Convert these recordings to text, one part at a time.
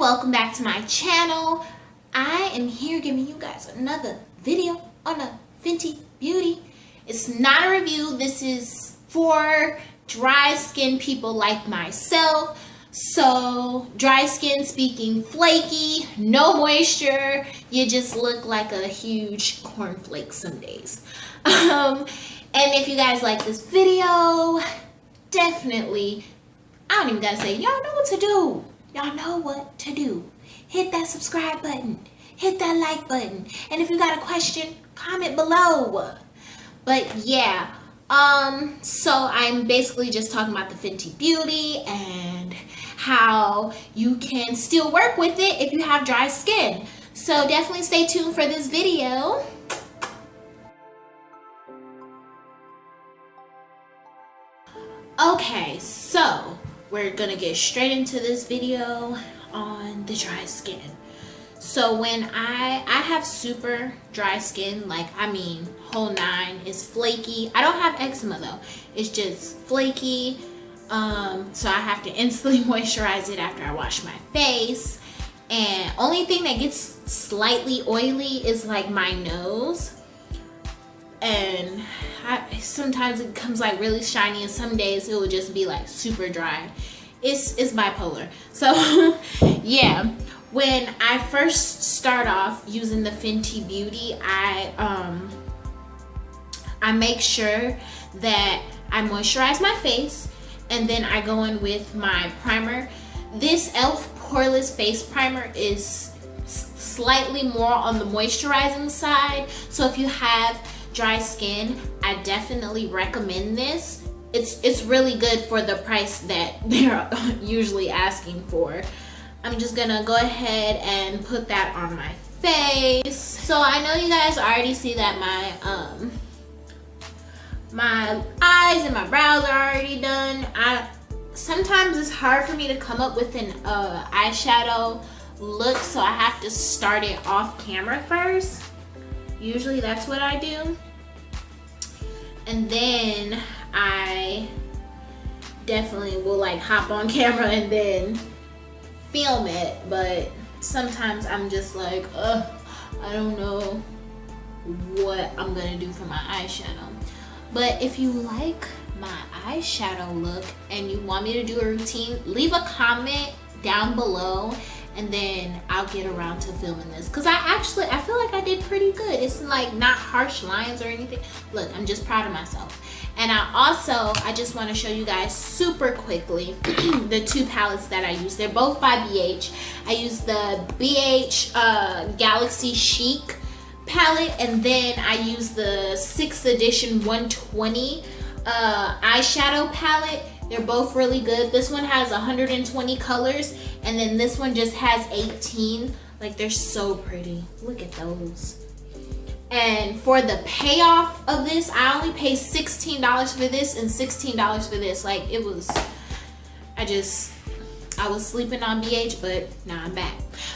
welcome back to my channel. I am here giving you guys another video on a Fenty Beauty. It's not a review. This is for dry skin people like myself. So dry skin, speaking flaky, no moisture, you just look like a huge cornflake some days. And if you guys like this video, definitely, I don't even gotta say, y'all know what to do. Y'all know what to do. Hit that subscribe button, hit that like button, and if you got a question, comment below. But yeah, so I'm basically just talking about the Fenty Beauty and how you can still work with it if you have dry skin. So definitely stay tuned for this video. Okay, so we're gonna get straight into this video on the dry skin. So when I have super dry skin, like I mean whole nine, is flaky. I don't have eczema though, it's just flaky. So I have to instantly moisturize it after I wash my face. And only thing that gets slightly oily is like my nose. And sometimes it comes like really shiny, and some days it will just be like super dry. It's bipolar. So yeah, when I first start off using the Fenty Beauty, I make sure that I moisturize my face, and then I go in with my primer. This e.l.f. Poreless Face Primer is slightly more on the moisturizing side. So if you have dry skin, I definitely recommend this. It's really good for the price that they're usually asking for. I'm just gonna go ahead and put that on my face. So I know you guys already see that my eyes and my brows are already done. Sometimes it's hard for me to come up with an eyeshadow look, so I have to start it off camera first. Usually that's what I do. And then I definitely will like hop on camera and then film it. But sometimes I'm just like, I don't know what I'm gonna do for my eyeshadow. But if you like my eyeshadow look and you want me to do a routine, leave a comment down below, and then I'll get around to filming this. Cause I feel like I did pretty good. It's like not harsh lines or anything. Look, I'm just proud of myself. And I just wanna show you guys super quickly the two palettes that I use. They're both by BH. I use the BH Galaxy Chic palette, and then I use the 6th edition 120 eyeshadow palette. They're both really good. This one has 120 colors, and then this one just has 18. Like, they're so pretty. Look at those. And for the payoff of this, I only paid $16 for this and $16 for this. Like, it was, I was sleeping on BH, but now I'm back.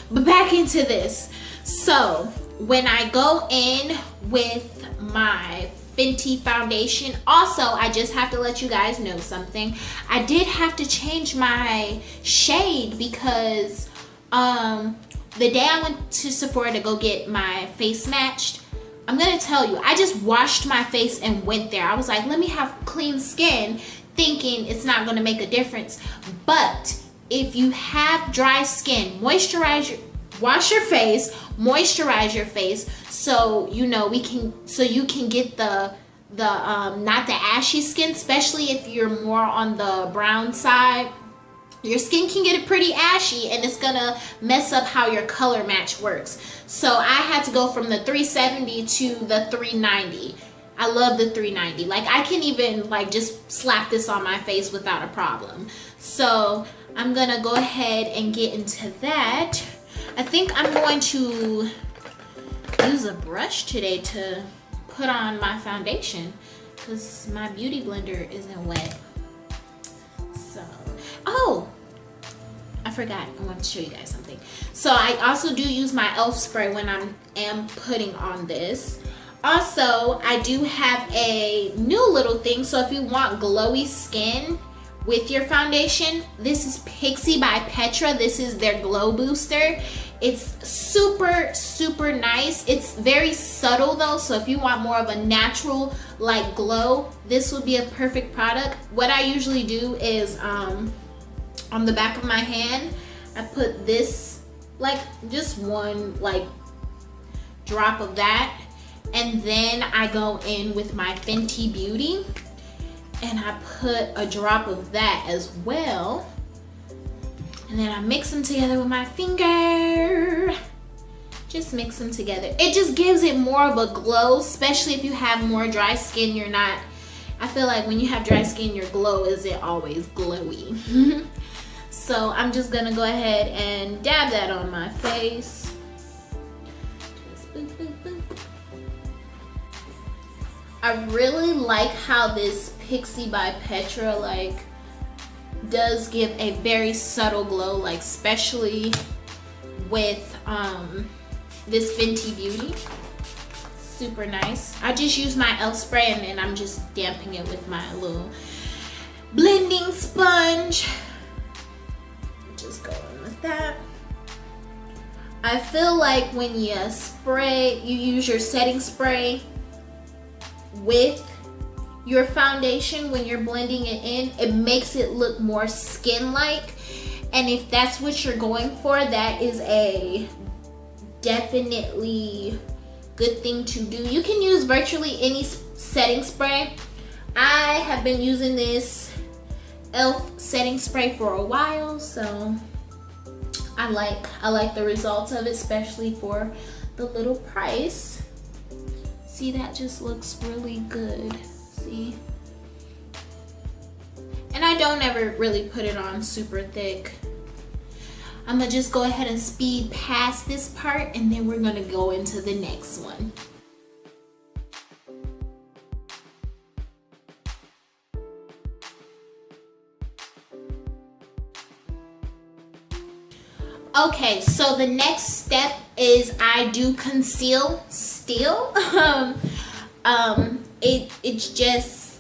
But back into this. So when I go in with my Fenty foundation, also I just have to let you guys know something. I did have to change my shade because the day I went to Sephora to go get my face matched, I'm gonna tell you, I just washed my face and went there. I was like, let me have clean skin, thinking it's not gonna make a difference. But if you have dry skin, wash your face, moisturize your face, so you know you can get the not the ashy skin, especially if you're more on the brown side. Your skin can get pretty ashy, and it's gonna mess up how your color match works. So I had to go from the 370 to the 390. I love the 390. Like, I can even like just slap this on my face without a problem. So I'm gonna go ahead and get into that. I think I'm going to use a brush today to put on my foundation because my beauty blender isn't wet. So, oh, I forgot. I want to show you guys something. So I also do use my e.l.f. spray when I am putting on this. Also, I do have a new little thing. So if you want glowy skin, with your foundation. This is Pixie by Petra. This is their glow booster. It's super nice. It's very subtle though, so if you want more of a natural like glow, this would be a perfect product. What I usually do is on the back of my hand, I put this, like just one like drop of that, and then I go in with my Fenty Beauty and I put a drop of that as well. And then I mix them together with my finger. Just mix them together. It just gives it more of a glow, especially if you have more dry skin. I feel like when you have dry skin, your glow isn't always glowy. So I'm just gonna go ahead and dab that on my face. Just boop, boop, boop. I really like how this Pixie by Petra like does give a very subtle glow, like especially with this Fenty Beauty. Super nice. I just use my e.l.f. spray and then I'm just damping it with my little blending sponge. Just go in with that. I feel like when you use your setting spray with your foundation, when you're blending it in, it makes it look more skin-like. And if that's what you're going for, that is a definitely good thing to do. You can use virtually any setting spray. I have been using this e.l.f. setting spray for a while, so I like the results of it, especially for the little price. See, that just looks really good. See? And I don't ever really put it on super thick. I'm gonna just go ahead and speed past this part and then we're gonna go into the next one. Okay, so the next step is I do conceal still. It's just,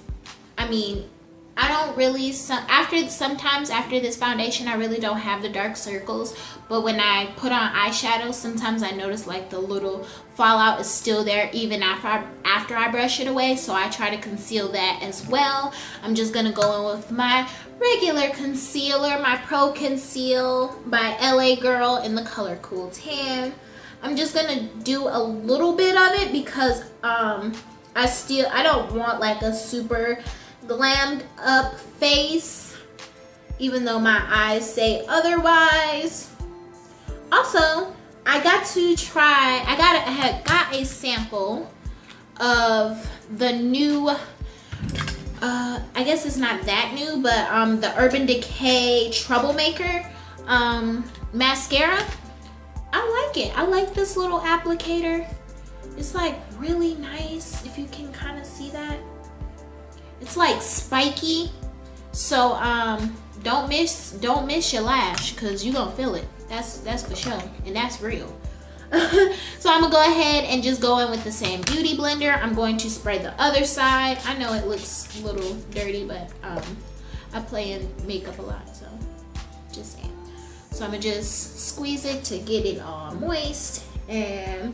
I mean, I don't really, sometimes after this foundation, I really don't have the dark circles, but when I put on eyeshadow, sometimes I notice like the little fallout is still there even after I brush it away, so I try to conceal that as well. I'm just gonna go in with my regular concealer, my Pro Conceal by LA Girl in the color Cool Tan. I'm just gonna do a little bit of it because I don't want like a super glammed up face, even though my eyes say otherwise. Also, I had got a sample of the new, I guess it's not that new, but the Urban Decay Troublemaker mascara. I like it. I like this little applicator. It's like really nice, if you can kind of see that. It's like spiky, so don't miss your lash, because you're gonna feel it. That's for sure, and that's real. So I'm gonna go ahead and just go in with the same beauty blender. I'm going to spray the other side. I know it looks a little dirty, but I play in makeup a lot, so just saying. So I'm gonna just squeeze it to get it all moist, and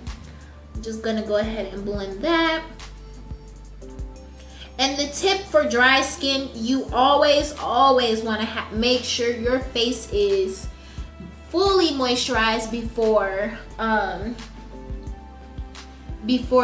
I'm just gonna go ahead and blend that. And the tip for dry skin, you always want to make sure your face is fully moisturized before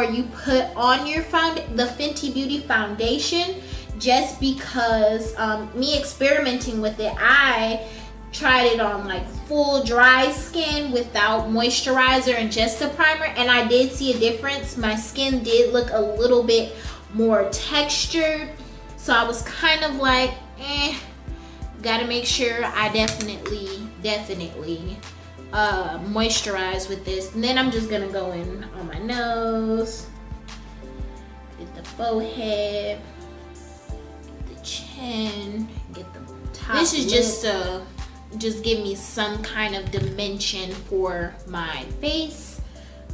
you put on your the Fenty Beauty foundation. Just because me experimenting with it, I tried it on like full dry skin without moisturizer and just a primer, and I did see a difference. My skin did look a little bit more textured, so I was kind of like, gotta make sure I definitely moisturize with this. And then I'm just gonna go in on my nose, get the forehead, the chin, get the top. This is just give me some kind of dimension for my face.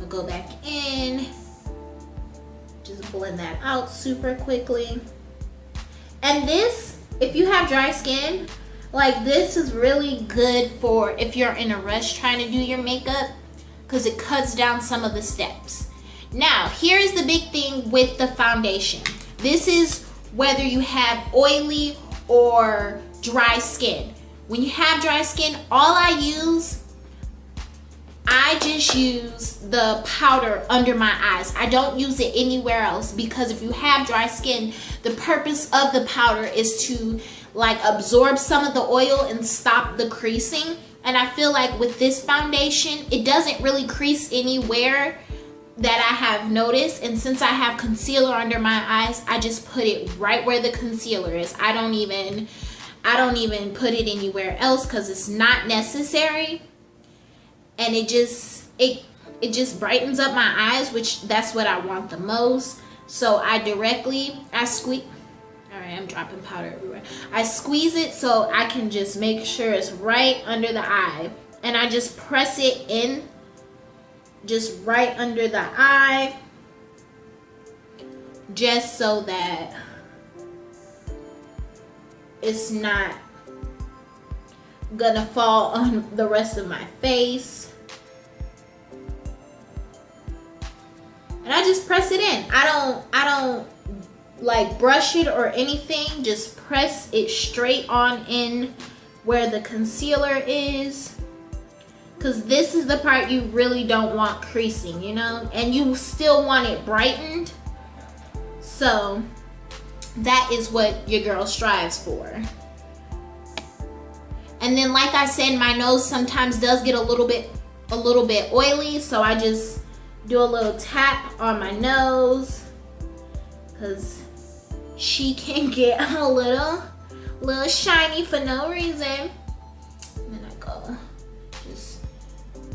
I'll go back in, just blend that out super quickly. And this if you have dry skin, like this is really good for if you're in a rush trying to do your makeup, because it cuts down some of the steps. Now, here's the big thing with the foundation. This is whether you have oily or dry skin. When you have dry skin, I just use the powder under my eyes. I don't use it anywhere else, because if you have dry skin, the purpose of the powder is to like absorb some of the oil and stop the creasing. And I feel like with this foundation, it doesn't really crease anywhere that I have noticed. And since I have concealer under my eyes, I just put it right where the concealer is. I don't even put it anywhere else, because it's not necessary. And it just brightens up my eyes, which that's what I want the most. So I squeeze. All right, I'm dropping powder everywhere. I squeeze it so I can just make sure it's right under the eye, and I just press it in, just right under the eye, just so that it's not gonna fall on the rest of my face. And I just press it in. I don't like brush it or anything. Just press it straight on in where the concealer is, because this is the part you really don't want creasing, you know, and you still want it brightened. So that is what your girl strives for. And then, like I said, my nose sometimes does get a little bit oily, so I just do a little tap on my nose, because she can get a little shiny for no reason. And then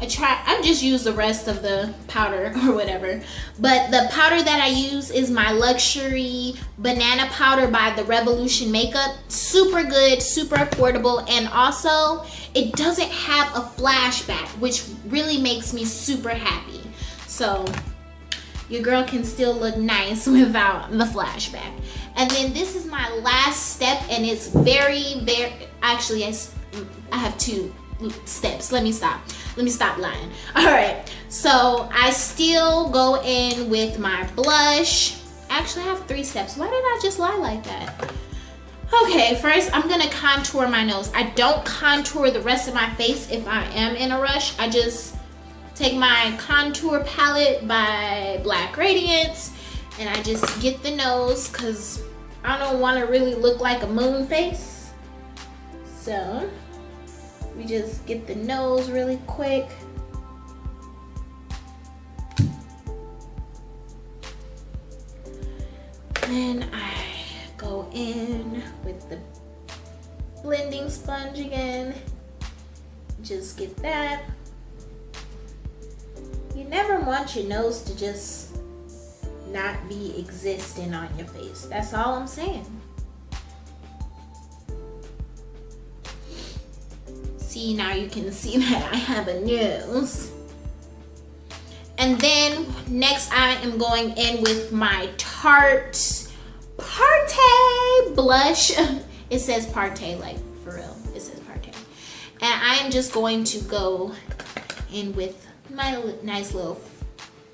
I just use the rest of the powder or whatever. But the powder that I use is my luxury banana powder by the Revolution Makeup. Super good, super affordable, and also it doesn't have a flashback, which really makes me super happy. So your girl can still look nice without the flashback. And then this is my last step, and it's very, actually I have 2 steps. Let me stop lying. All right, so I still go in with my blush. Actually, I have 3 steps. Why did I just lie like that? Okay, first I'm gonna contour my nose. I don't contour the rest of my face if I am in a rush. I just take my contour palette by Black Radiance, and I just get the nose, because I don't want to really look like a moon face. So we just get the nose really quick. Then I go in with the blending sponge again. Just get that. You never want your nose to just not be existing on your face. That's all I'm saying. See, now you can see that I have a nose. And then next I am going in with my Tarte blush. It says Parte, like for real, it says Parte. And I am just going to go in with my nice little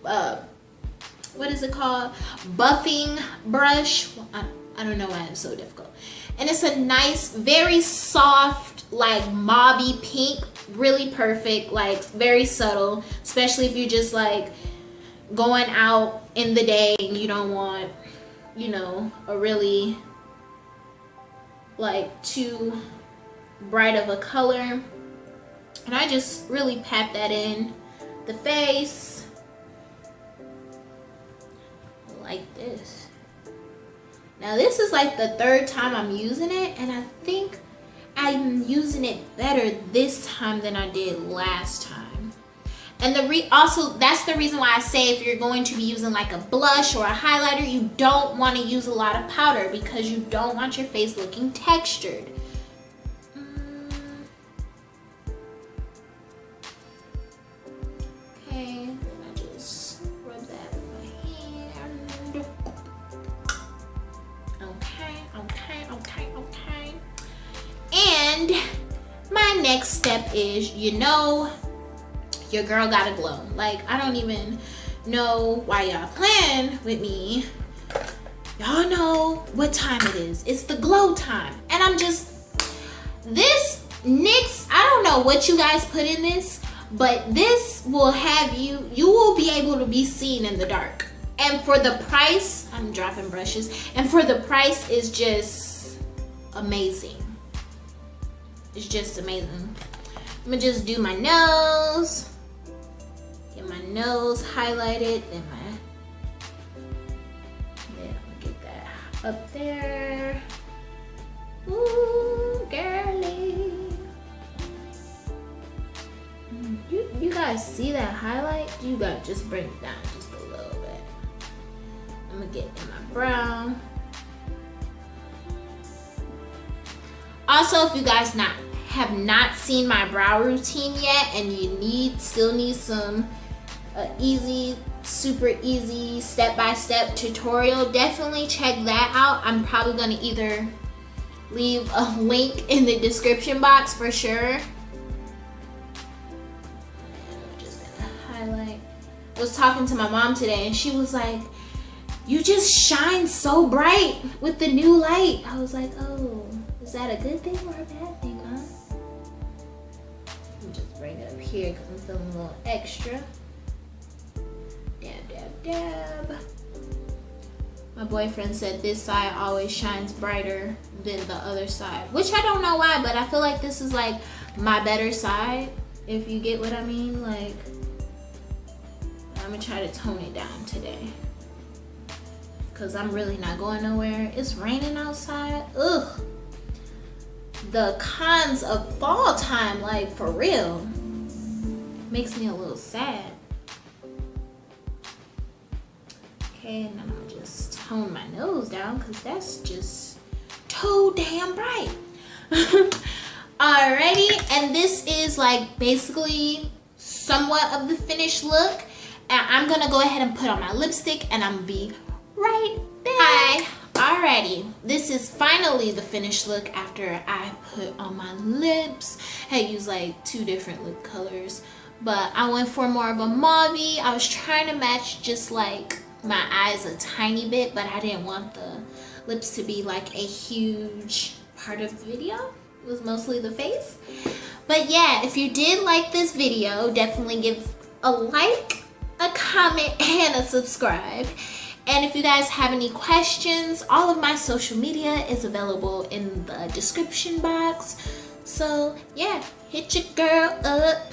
what is it called, buffing brush. I don't know why it's so difficult. And it's a nice, very soft, like mauvey pink, really perfect, like very subtle, especially if you're just like going out in the day and you don't want, you know, a really like too bright of a color. And I just really pat that in the face like this. Now this is like the 3rd time I'm using it, and I think I'm using it better this time than I did last time. And also that's the reason why I say if you're going to be using like a blush or a highlighter, you don't want to use a lot of powder, because you don't want your face looking textured. Okay, then I just rub that in my hand. Okay. next step is, you know, your girl gotta glow. Like, I don't even know why y'all playing with me. Y'all know what time it is. It's the glow time. And I'm just, this NYX, I don't know what you guys put in this, but this will have you will be able to be seen in the dark. And for the price, I'm dropping brushes, and for the price is just amazing. It's just amazing. I'm gonna just do my nose. Get my nose highlighted, then I'm gonna get that up there. Ooh, girly. You guys see that highlight? You gotta just bring it down just a little bit. I'm gonna get in my brow. Also, if you guys have not seen my brow routine yet, and you still need some easy, super easy step-by-step tutorial, definitely check that out. I'm probably gonna either leave a link in the description box for sure. I'm just gonna highlight. I was talking to my mom today, and she was like, "You just shine so bright with the new light." I was like, "Oh, is that a good thing or a bad thing, huh?" Let me just bring it up here because I'm feeling a little extra. Dab, dab, dab. My boyfriend said this side always shines brighter than the other side, which I don't know why, but I feel like this is like my better side, if you get what I mean. Like, I'm gonna try to tone it down today because I'm really not going nowhere. It's raining outside. Ugh. The cons of fall time, like, for real, makes me a little sad. Okay, and I'm gonna just tone my nose down because that's just too damn bright. Alrighty, and this is like basically somewhat of the finished look. And I'm gonna go ahead and put on my lipstick, and I'm gonna be right back. Hi. Alrighty, this is finally the finished look after I put on my lips. I used like 2 different lip colors, but I went for more of a mauve-y. I was trying to match just like my eyes a tiny bit, but I didn't want the lips to be like a huge part of the video. It was mostly the face. But yeah, if you did like this video, definitely give a like, a comment, and a subscribe. And if you guys have any questions, all of my social media is available in the description box. So yeah, hit your girl up,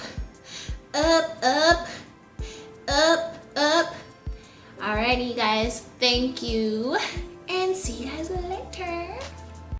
up, up, up, up. Alrighty, you guys, thank you, and see you guys later.